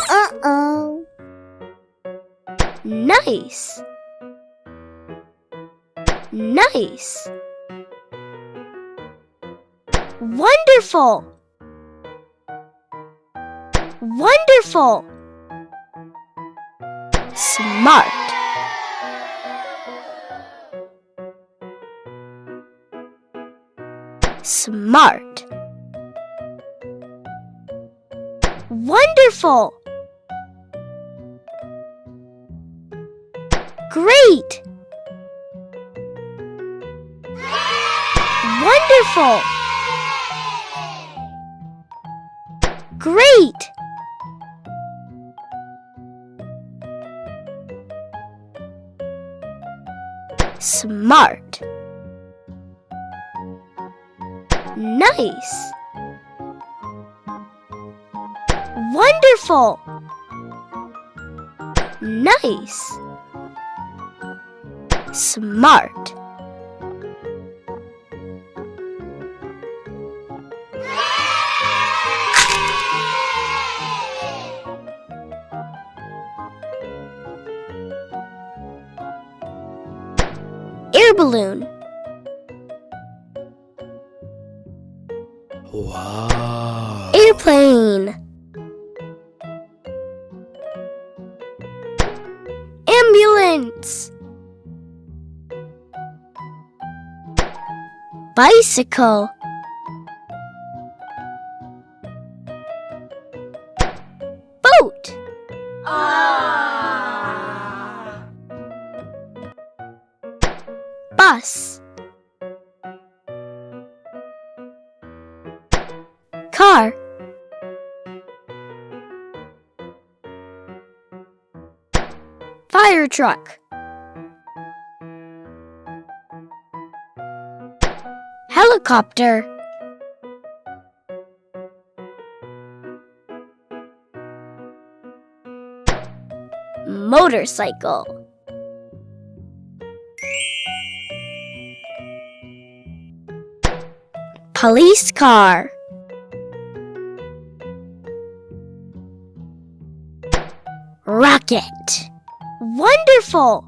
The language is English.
Uh-oh. Nice. Nice. Wonderful. Wonderful. Smart. Smart. Wonderful. Great. Wonderful. Great. Smart. Nice. Wonderful. Nice. Smart. Air balloon. Wow. Airplane. Ambulance. Bicycle. Boat. Bus. Car. Fire truck. Helicopter. Motorcycle. Police car. Rocket. Wonderful.